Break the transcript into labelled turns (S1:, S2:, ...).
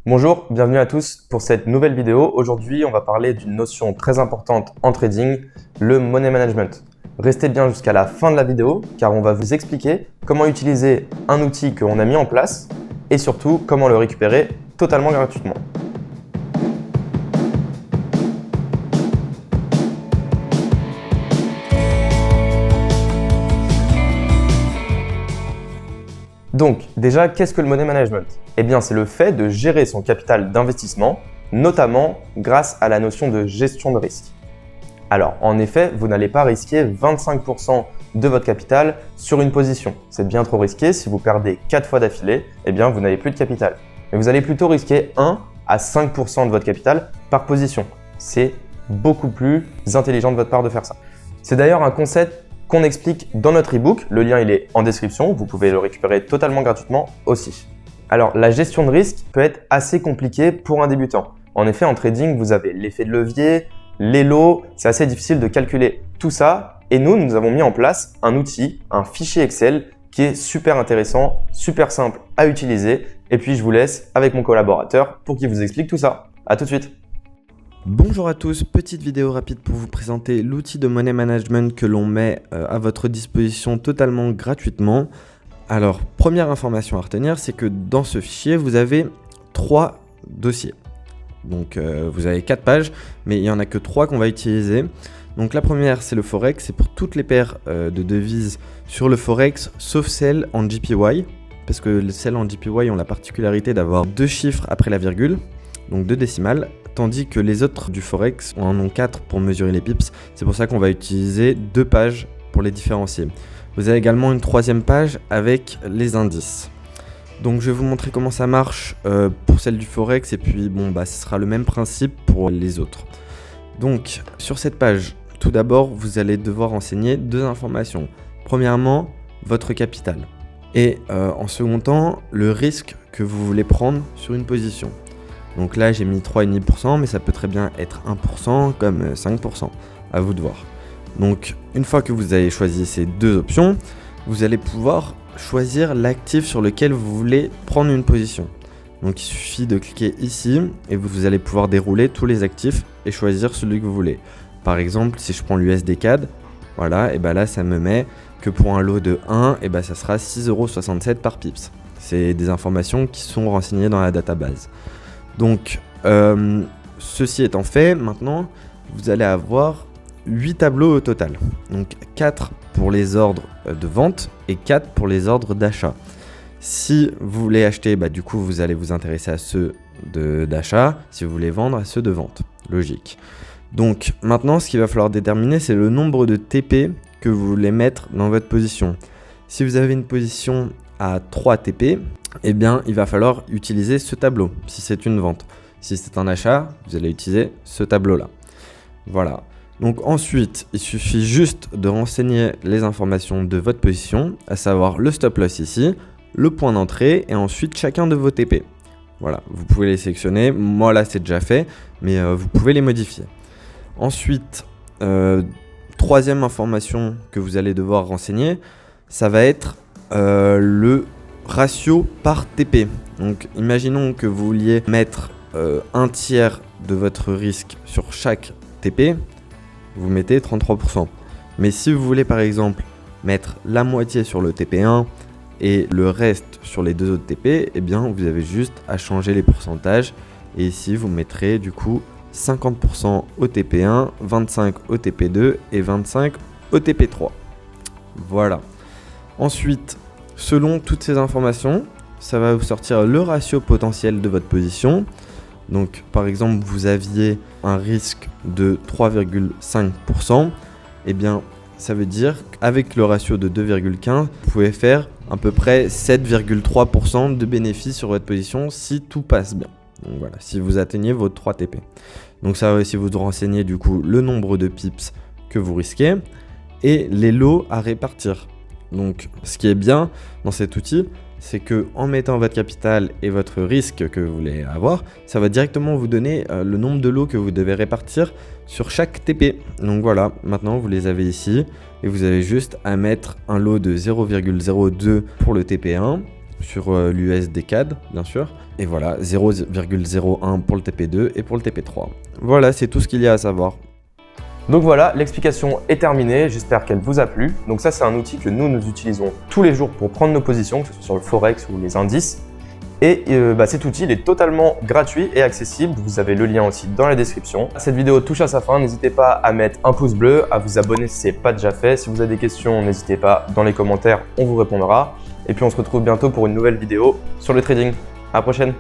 S1: Bonjour, bienvenue à tous pour cette nouvelle vidéo. Aujourd'hui, on va parler d'une notion très importante en trading, le money management. Restez bien jusqu'à la fin de la vidéo car on va vous expliquer comment utiliser un outil que l'on a mis en place et surtout comment le récupérer totalement gratuitement. Donc, déjà, qu'est-ce que le money management? Eh bien, c'est le fait de gérer son capital d'investissement, notamment grâce à la notion de gestion de risque. Alors, en effet, vous n'allez pas risquer 25% de votre capital sur une position. C'est bien trop risqué. Si vous perdez 4 fois d'affilée, eh bien, vous n'avez plus de capital. Mais vous allez plutôt risquer 1 à 5% de votre capital par position. C'est beaucoup plus intelligent de votre part de faire ça. C'est d'ailleurs un concept qu'on explique dans notre e-book. Le lien il est en description, vous pouvez le récupérer totalement gratuitement aussi. Alors la gestion de risque peut être assez compliquée pour un débutant. En effet, en trading, vous avez l'effet de levier, les lots, c'est assez difficile de calculer tout ça. Et nous avons mis en place un outil, un fichier Excel qui est super intéressant, super simple à utiliser. Et puis je vous laisse avec mon collaborateur pour qu'il vous explique tout ça. À tout de suite.
S2: Bonjour à tous, petite vidéo rapide pour vous présenter l'outil de money management que l'on met à votre disposition totalement gratuitement. Alors, première information à retenir, c'est que dans ce fichier, vous avez 3 dossiers. Donc, vous avez 4 pages, mais il n'y en a que 3 qu'on va utiliser. Donc, la première, c'est le Forex, c'est pour toutes les paires de devises sur le Forex, sauf celles en JPY, parce que celles en JPY ont la particularité d'avoir 2 chiffres après la virgule, donc 2 décimales. Tandis que les autres du Forex en ont 4 pour mesurer les pips. C'est pour ça qu'on va utiliser 2 pages pour les différencier. Vous avez également une 3e page avec les indices. Donc je vais vous montrer comment ça marche pour celle du Forex et puis ce sera le même principe pour les autres. Donc sur cette page, tout d'abord, vous allez devoir renseigner 2 informations. Premièrement, votre capital. Et en second temps, le risque que vous voulez prendre sur une position. Donc là, j'ai mis 3,5%, mais ça peut très bien être 1% comme 5%, à vous de voir. Donc, une fois que vous avez choisi ces 2 options, vous allez pouvoir choisir l'actif sur lequel vous voulez prendre une position. Donc, il suffit de cliquer ici et vous allez pouvoir dérouler tous les actifs et choisir celui que vous voulez. Par exemple, si je prends l'USD CAD, voilà, et là, ça me met que pour un lot de 1, ça sera 6,67€ par pips. C'est des informations qui sont renseignées dans la database. Donc, ceci étant fait, maintenant, vous allez avoir 8 tableaux au total. Donc, 4 pour les ordres de vente et 4 pour les ordres d'achat. Si vous voulez acheter, du coup, vous allez vous intéresser à ceux d'achat. Si vous voulez vendre, à ceux de vente. Logique. Donc, maintenant, ce qu'il va falloir déterminer, c'est le nombre de TP que vous voulez mettre dans votre position. Si vous avez une position à 3 TP, il va falloir utiliser ce tableau si c'est une vente. Si c'est un achat, vous allez utiliser ce tableau-là. Voilà. Donc ensuite, il suffit juste de renseigner les informations de votre position, à savoir le stop loss ici, le point d'entrée et ensuite chacun de vos TP. Voilà, vous pouvez les sélectionner. Moi là, c'est déjà fait, mais vous pouvez les modifier. Ensuite, 3e information que vous allez devoir renseigner, ça va être le ratio par TP. Donc imaginons que vous vouliez mettre un tiers de votre risque sur chaque TP, vous mettez 33%. Mais si vous voulez par exemple mettre la moitié sur le TP1 et le reste sur les 2 autres TP, vous avez juste à changer les pourcentages et ici vous mettrez du coup 50% au TP1, 25 au TP2 et 25 au TP3. Voilà. Ensuite, selon toutes ces informations, ça va vous sortir le ratio potentiel de votre position. Donc, par exemple, vous aviez un risque de 3,5%. Ça veut dire qu'avec le ratio de 2,15, vous pouvez faire à peu près 7,3% de bénéfice sur votre position si tout passe bien. Donc voilà, si vous atteignez vos 3 TP. Donc ça va aussi vous renseigner du coup le nombre de pips que vous risquez et les lots à répartir. Donc, ce qui est bien dans cet outil, c'est que en mettant votre capital et votre risque que vous voulez avoir, ça va directement vous donner le nombre de lots que vous devez répartir sur chaque TP. Donc voilà, maintenant vous les avez ici et vous avez juste à mettre un lot de 0,02 pour le TP1 sur l'USD CAD, bien sûr. Et voilà, 0,01 pour le TP2 et pour le TP3. Voilà, c'est tout ce qu'il y a à savoir.
S1: Donc voilà, l'explication est terminée, j'espère qu'elle vous a plu. Donc ça, c'est un outil que nous utilisons tous les jours pour prendre nos positions, que ce soit sur le Forex ou les indices. Et cet outil, il est totalement gratuit et accessible. Vous avez le lien aussi dans la description. Cette vidéo touche à sa fin. N'hésitez pas à mettre un pouce bleu, à vous abonner si ce n'est pas déjà fait. Si vous avez des questions, n'hésitez pas dans les commentaires, on vous répondra. Et puis on se retrouve bientôt pour une nouvelle vidéo sur le trading. À la prochaine!